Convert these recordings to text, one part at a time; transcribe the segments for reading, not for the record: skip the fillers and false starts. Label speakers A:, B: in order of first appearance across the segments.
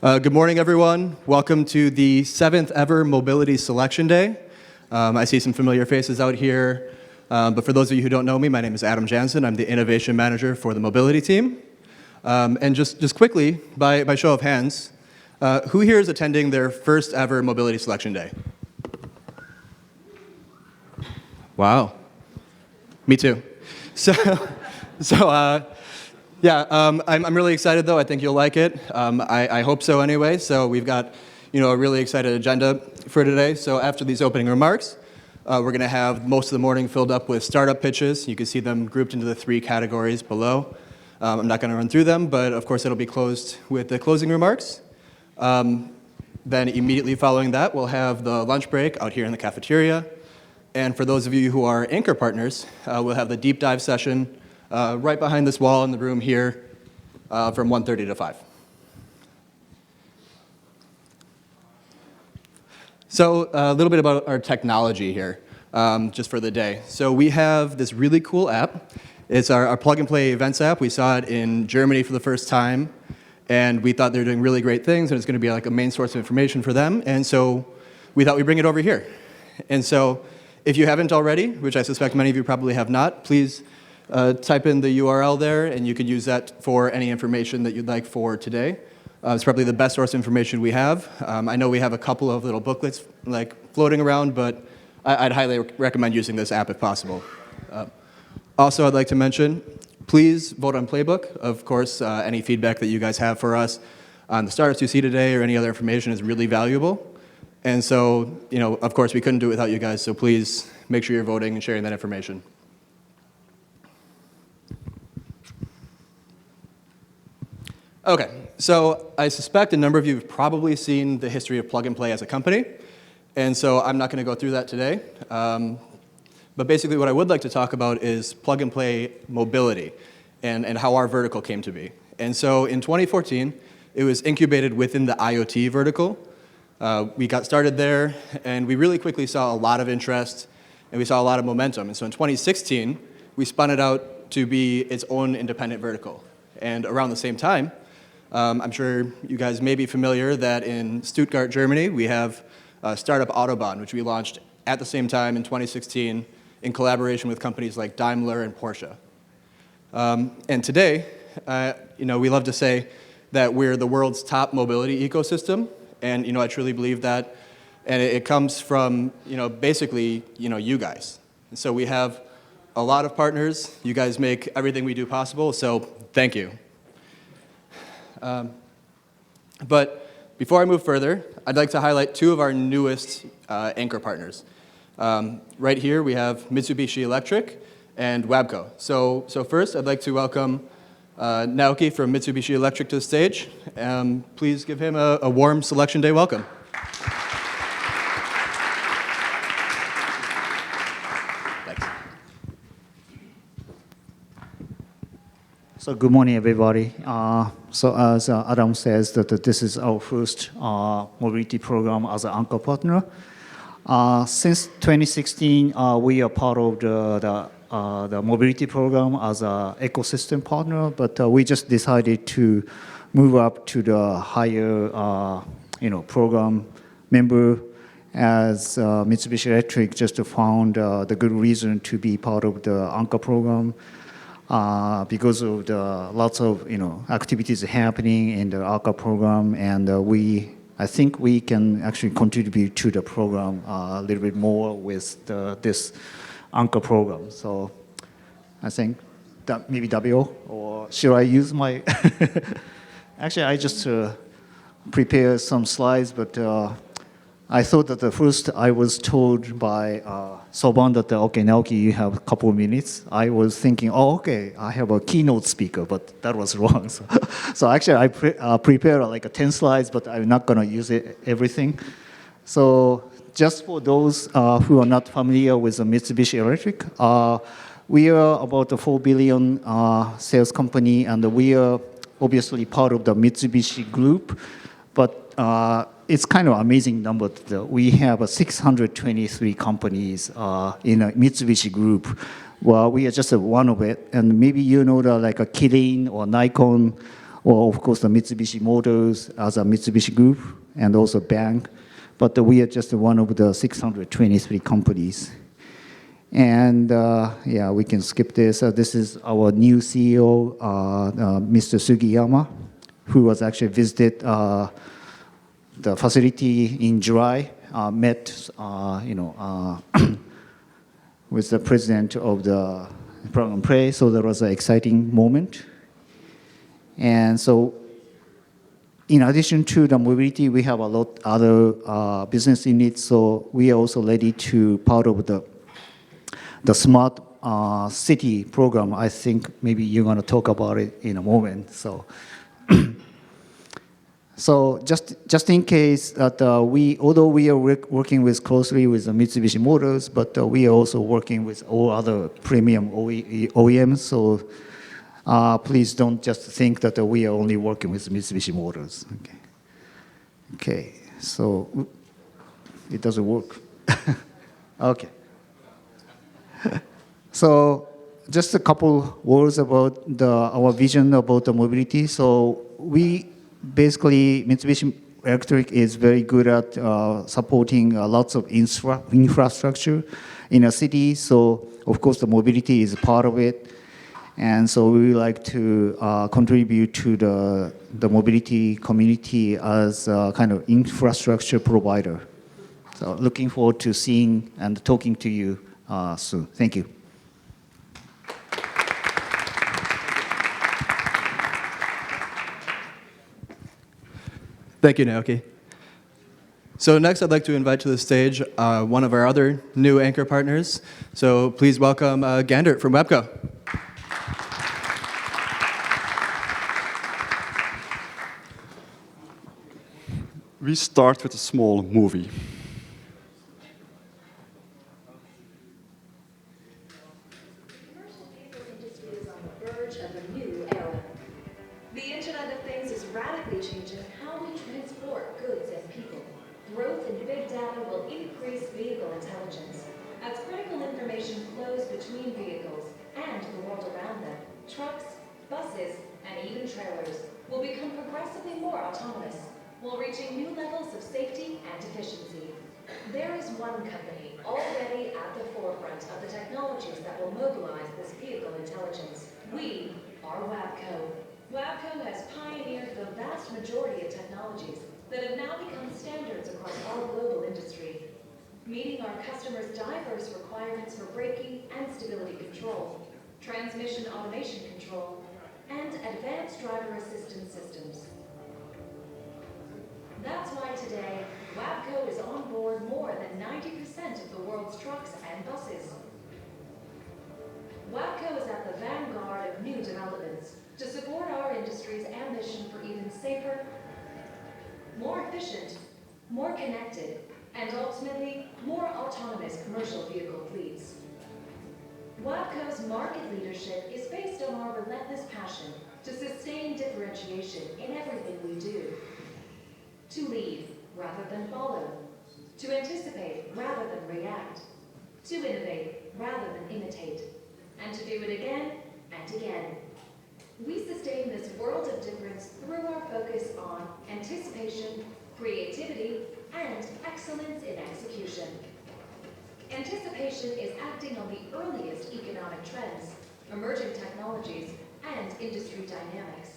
A: Good morning, everyone. Welcome to the 7th ever Mobility Selection Day. I see some familiar faces out here, but for those of you who don't know me, my name is Adam Jansen. I'm the Innovation Manager for the Mobility team. And just quickly, by show of hands, who here is attending their first ever Mobility Selection Day? Wow. Me too. I'm really excited, though. I think you'll like it. I hope so anyway. So we've got, a really excited agenda for today. So after these opening remarks, we're going to have most of the morning filled up with startup pitches. You can see them grouped into the 3 categories below. I'm not going to run through them, but of course it'll be closed with the closing remarks. Then immediately following that, we'll have the lunch break out here in the cafeteria. And for those of you who are anchor partners, we'll have the deep dive session right behind this wall in the room here from 1:30 to 5. So a little bit about our technology here, just for the day. So we have this really cool app. It's our plug-and-play events app. We saw it in Germany for the first time, and we thought they were doing really great things, and it's going to be like a main source of information for them. And so we thought we'd bring it over here. And so if you haven't already, which I suspect many of you probably have not, please type in the URL there, and you can use that for any information that you'd like for today. It's probably the best source of information we have. I know we have a couple of little booklets floating around, but I'd highly recommend using this app if possible. Also, I'd like to mention, please vote on Playbook. Of course, any feedback that you guys have for us on the startups you see today or any other information is really valuable. And so, of course, we couldn't do it without you guys, so please make sure you're voting and sharing that information. Okay, so I suspect a number of you have probably seen the history of Plug and Play as a company, and so I'm not going to go through that today. But basically what I would like to talk about is Plug and Play mobility and how our vertical came to be. And so in 2014, it was incubated within the IoT vertical. We got started there, and we really quickly saw a lot of interest, and we saw a lot of momentum. And so in 2016, we spun it out to be its own independent vertical. And around the same time, I'm sure you guys may be familiar that in Stuttgart, Germany, we have Startup Autobahn, which we launched at the same time in 2016 in collaboration with companies like Daimler and Porsche. And today, we love to say that we're the world's top mobility ecosystem, and I truly believe that, and it comes from basically you guys. And so we have a lot of partners. You guys make everything we do possible, so thank you. But before I move further, I'd like to highlight 2 of our newest anchor partners. Right here we have Mitsubishi Electric and WABCO. So first, I'd like to welcome Naoki from Mitsubishi Electric to the stage. Please give him a warm Selection Day welcome. Thanks.
B: So good morning, everybody. So as Adam says, that this is our first mobility program as an anchor partner. Since 2016, we are part of the mobility program as an ecosystem partner, but we just decided to move up to the higher, program member as Mitsubishi Electric just found the good reason to be part of the anchor program because of the lots of activities happening in the anchor program, and I think we can actually contribute to the program a little bit more with this anchor program. So I think that maybe W, or should I use my... Actually, I just prepared some slides, but I thought that the first I was told by Soban that, okay, Naoki, you have a couple of minutes. I was thinking, okay, I have a keynote speaker, but that was wrong. So actually, I prepared like 10 slides, but I'm not going to use everything. So just for those who are not familiar with the Mitsubishi Electric, we are about a $4 billion sales company, and we are obviously part of the Mitsubishi Group, but it's kind of amazing number. We have 623 companies in a Mitsubishi Group. Well, we are just one of it, and maybe like a Kirin or Nikon or of course the Mitsubishi Motors as a Mitsubishi Group, and also bank. But we are just one of the 623 companies. And yeah, we can skip this. This is our new CEO, Mr. Sugiyama, who was actually visited the facility in July, met with the president of the program Play. So there was an exciting moment. And so, in addition to the mobility, we have a lot other business units. So we are also ready to part of the smart city program. I think maybe you're going to talk about it in a moment. So, so just in case that although we are working closely with Mitsubishi Motors, but we are also working with all other premium OEMs. So. Please don't just think that we are only working with Mitsubishi Motors. Okay, so it doesn't work. Okay. So just a couple words about our vision about the mobility. So we basically, Mitsubishi Electric is very good at supporting lots of infrastructure in a city. So of course the mobility is part of it. And so we would like to contribute to the mobility community as a kind of infrastructure provider. So looking forward to seeing and talking to you soon. Thank you.
A: Thank you, Naoki. So next, I'd like to invite to the stage one of our other new anchor partners. So please welcome Gandert from WEBCO.
C: We start with a small movie.
D: The commercial vehicle industry is on the verge of a new era. The Internet of Things is radically changing how we transport goods and people. Growth in big data will increase vehicle intelligence. As critical information flows between vehicles and the world around them, trucks, buses, and even trailers will become progressively more autonomous, while reaching new levels of safety and efficiency. There is one company already at the forefront of the technologies that will mobilize this vehicle intelligence. We are WABCO. WABCO has pioneered the vast majority of technologies that have now become standards across all global industry, meeting our customers' diverse requirements for braking and stability control, transmission automation control, and advanced driver assistance systems. That's why today, WABCO is on board more than 90% of the world's trucks and buses. WABCO is at the vanguard of new developments to support our industry's ambition for even safer, more efficient, more connected, and ultimately, more autonomous commercial vehicle fleets. WABCO's market leadership is based on our relentless passion to sustain differentiation in everything we do. To lead rather than follow, to anticipate rather than react, to innovate rather than imitate, and to do it again and again. We sustain this world of difference through our focus on anticipation, creativity, and excellence in execution. Anticipation is acting on the earliest economic trends, emerging technologies, and industry dynamics.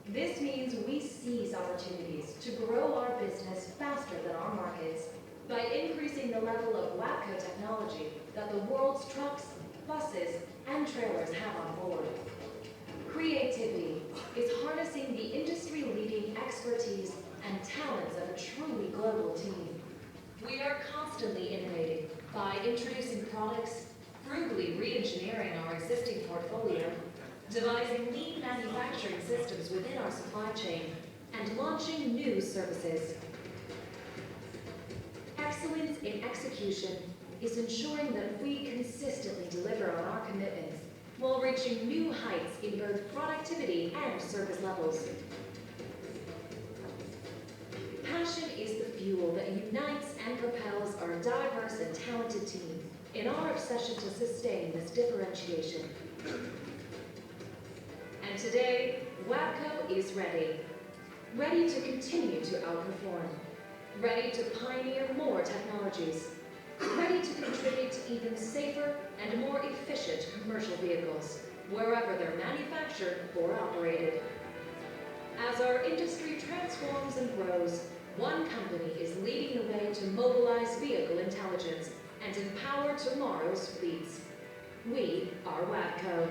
D: This means we seize opportunities to grow our business faster than our markets by increasing the level of WABCO technology that the world's trucks, buses, and trailers have on board. Creativity is harnessing the industry-leading expertise and talents of a truly global team. We are constantly innovating by introducing products, frugally re-engineering our existing portfolio, devising lean manufacturing systems within our supply chain, and launching new services. Excellence in execution is ensuring that we consistently deliver on our commitments while reaching new heights in both productivity and service levels. Passion is the fuel that unites and propels our diverse and talented team in our obsession to sustain this differentiation. And today, WABCO is ready. Ready to continue to outperform. Ready to pioneer more technologies. Ready to contribute to even safer and more efficient commercial vehicles, wherever they're manufactured or operated. As our industry transforms and grows, one company is leading the way to mobilize vehicle intelligence and empower tomorrow's fleets. We are WABCO.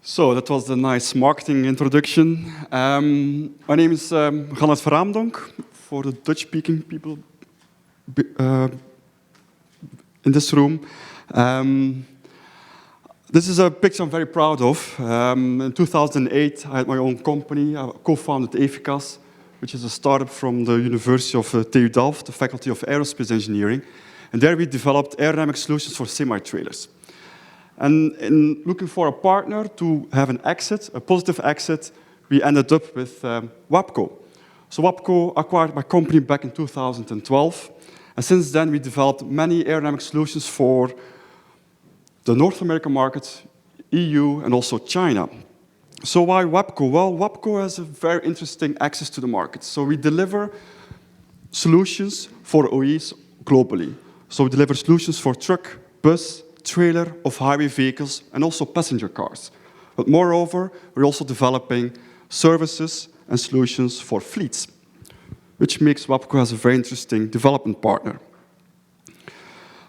C: So that was the nice marketing introduction. My name is Gannet Verraamdonk, for the Dutch-speaking people in this room. This is a picture I'm very proud of. In 2008, I had my own company. I co-founded Eficas, which is a startup from the University of TU Delft, the Faculty of Aerospace Engineering. And there we developed aerodynamic solutions for semi-trailers. And in looking for a partner to have an exit, a positive exit, we ended up with WABCO. So WABCO acquired my company back in 2012. And since then, we developed many aerodynamic solutions for the North American market, EU, and also China. So why WABCO? Well, WABCO has a very interesting access to the market. So we deliver solutions for OEs globally. So we deliver solutions for truck, bus, trailer, off-highway vehicles, and also passenger cars. But moreover, we're also developing services and solutions for fleets, which makes WABCO as a very interesting development partner.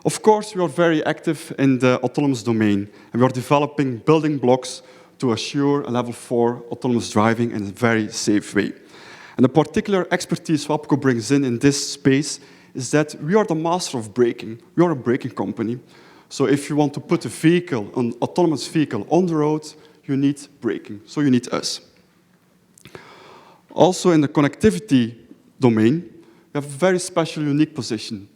C: Of course, we are very active in the autonomous domain, and we are developing building blocks to assure a level 4 autonomous driving in a very safe way. And the particular expertise WABCO brings in this space is that we are the master of braking. We are a braking company. So if you want to put a vehicle, an autonomous vehicle, on the road, you need braking. So you need us. Also in the connectivity domain, we have a very special, unique position.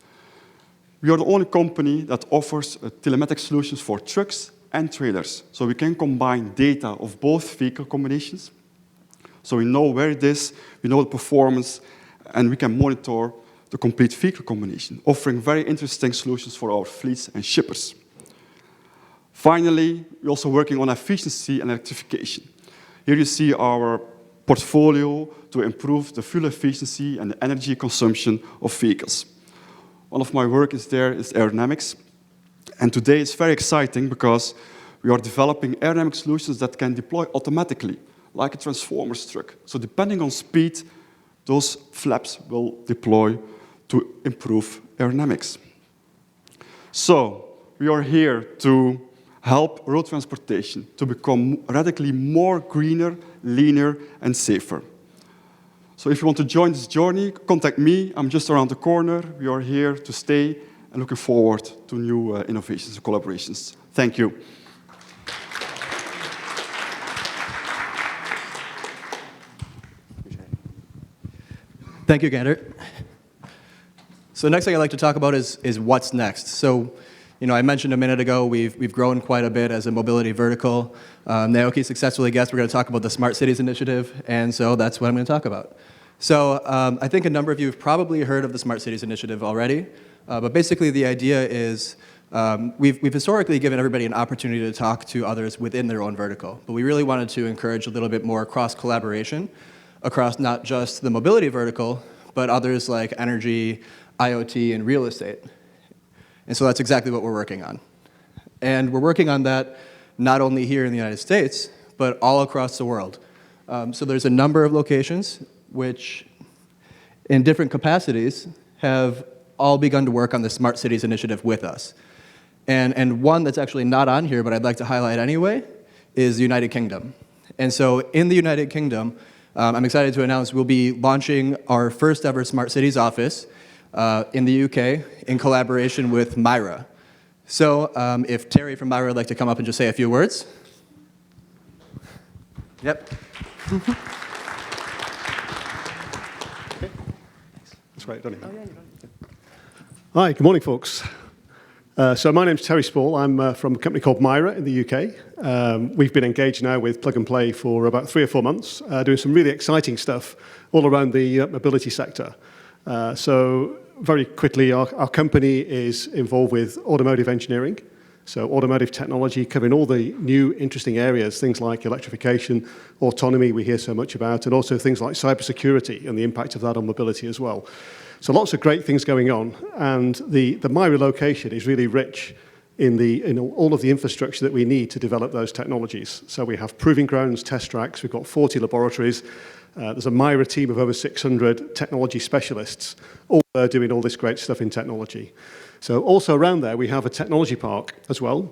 C: We are the only company that offers telematic solutions for trucks and trailers. So we can combine data of both vehicle combinations. So we know where it is, we know the performance, and we can monitor the complete vehicle combination, offering very interesting solutions for our fleets and shippers. Finally, we're also working on efficiency and electrification. Here you see our portfolio to improve the fuel efficiency and the energy consumption of vehicles. One of my work is aerodynamics. And today it's very exciting because we are developing aerodynamic solutions that can deploy automatically, like a Transformers truck. So depending on speed, those flaps will deploy to improve aerodynamics. So we are here to help road transportation to become radically more greener, leaner, and safer. So if you want to join this journey, contact me. I'm just around the corner. We are here to stay and looking forward to new innovations and collaborations. Thank you.
A: Thank you, Gandert. So the next thing I'd like to talk about is what's next. So, I mentioned a minute ago we've grown quite a bit as a mobility vertical. Naoki successfully guessed we're going to talk about the Smart Cities Initiative, and so that's what I'm going to talk about. So I think a number of you have probably heard of the Smart Cities Initiative already, but basically the idea is we've historically given everybody an opportunity to talk to others within their own vertical, but we really wanted to encourage a little bit more cross-collaboration across not just the mobility vertical, but others like energy, IoT, and real estate. And so that's exactly what we're working on. And we're working on that not only here in the United States, but all across the world. So there's a number of locations which, in different capacities, have all begun to work on the Smart Cities Initiative with us. And one that's actually not on here, but I'd like to highlight anyway, is the United Kingdom. And so in the United Kingdom, I'm excited to announce we'll be launching our first ever Smart Cities office in the UK in collaboration with Myra. So if Terry from Myra would like to come up and just say a few words. Yep.
E: That's right, don't you? Oh, yeah, Hi, good morning, folks. So my name's Terry Spall. I'm from a company called Myra in the UK. We've been engaged now with Plug and Play for about 3 or 4 months, doing some really exciting stuff all around the mobility sector. So very quickly, our company is involved with automotive engineering, So automotive technology covering all the new interesting areas, things like electrification, autonomy we hear so much about, and also things like cybersecurity and the impact of that on mobility as well. So lots of great things going on, and the MIRA location is really rich in all of the infrastructure that we need to develop those technologies. So we have proving grounds, test tracks, we've got 40 laboratories, there's a MIRA team of over 600 technology specialists, all there doing all this great stuff in technology. So also around there, we have a technology park as well,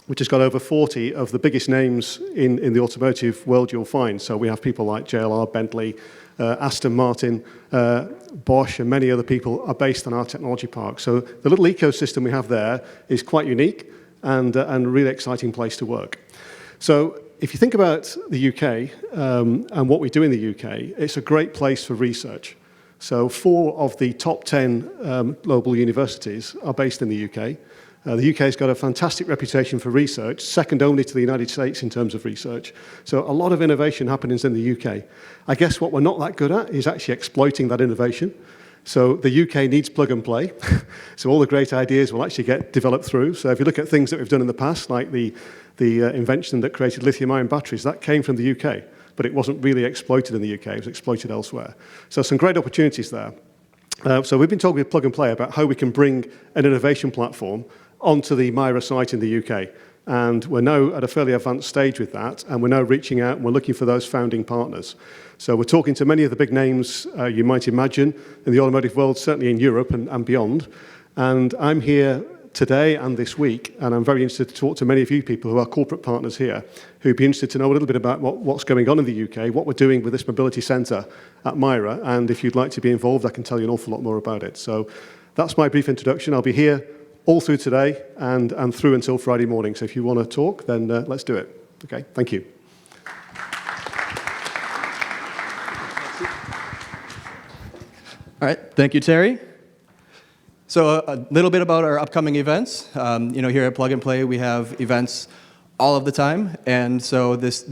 E: which has got over 40 of the biggest names in the automotive world you'll find. So we have people like JLR, Bentley, Aston Martin, Bosch, and many other people are based on our technology park. So the little ecosystem we have there is quite unique and a really exciting place to work. So if you think about the UK and what we do in the UK, it's a great place for research. So 4 of the top 10 global universities are based in the UK. The UK has got a fantastic reputation for research, second only to the United States in terms of research. So a lot of innovation happens in the UK. I guess what we're not that good at is actually exploiting that innovation. So the UK needs plug and play. So all the great ideas will actually get developed through. So if you look at things that we've done in the past, like the invention that created lithium-ion batteries, that came from the UK, but it wasn't really exploited in the UK, it was exploited elsewhere. So some great opportunities there. So we've been talking with Plug and Play about how we can bring an innovation platform onto the MIRA site in the UK. And we're now at a fairly advanced stage with that, and we're now reaching out and we're looking for those founding partners. So we're talking to many of the big names you might imagine in the automotive world, certainly in Europe and beyond. And I'm here today and this week, and I'm very interested to talk to many of you people who are corporate partners here, who'd be interested to know a little bit about what's going on in the UK, what we're doing with this mobility centre at MIRA, and if you'd like to be involved, I can tell you an awful lot more about it. So that's my brief introduction. I'll be here all through today and through until Friday morning. So if you want to talk, then let's do it. Okay, thank you.
A: All right, thank you, Terry. So a little bit about our upcoming events. Here at Plug and Play, we have events all of the time, and so this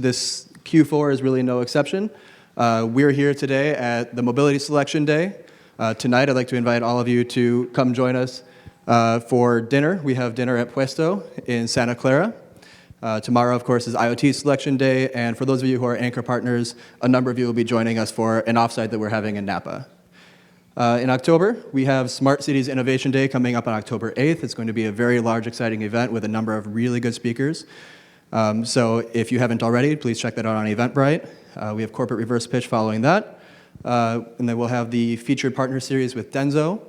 A: Q4 is really no exception. We're here today at the Mobility Selection Day. Tonight, I'd like to invite all of you to come join us for dinner. We have dinner at Puesto in Santa Clara. Tomorrow, of course, is IoT Selection Day, and for those of you who are anchor partners, a number of you will be joining us for an offsite that we're having in Napa. In October, we have Smart Cities Innovation Day coming up on October 8th. It's going to be a very large, exciting event with a number of really good speakers. So if you haven't already, please check that out on Eventbrite. We have Corporate Reverse Pitch following that. And then we'll have the Featured Partner Series with Denso.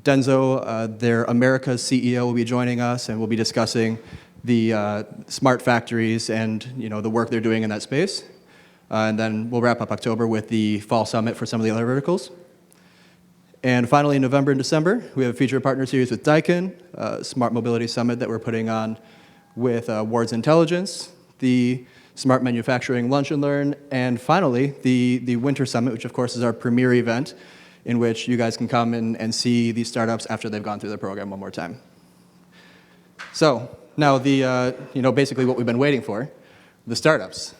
A: Denso, their America's CEO, will be joining us, and we'll be discussing the smart factories and the work they're doing in that space. And then we'll wrap up October with the Fall Summit for some of the other verticals. And finally, in November and December, we have a Featured Partner Series with Daikin, Smart Mobility Summit that we're putting on with Wards Intelligence, the Smart Manufacturing Lunch and Learn, and finally, the Winter Summit, which of course is our premier event, in which you guys can come and see these startups after they've gone through the program one more time. So now basically what we've been waiting for, the startups.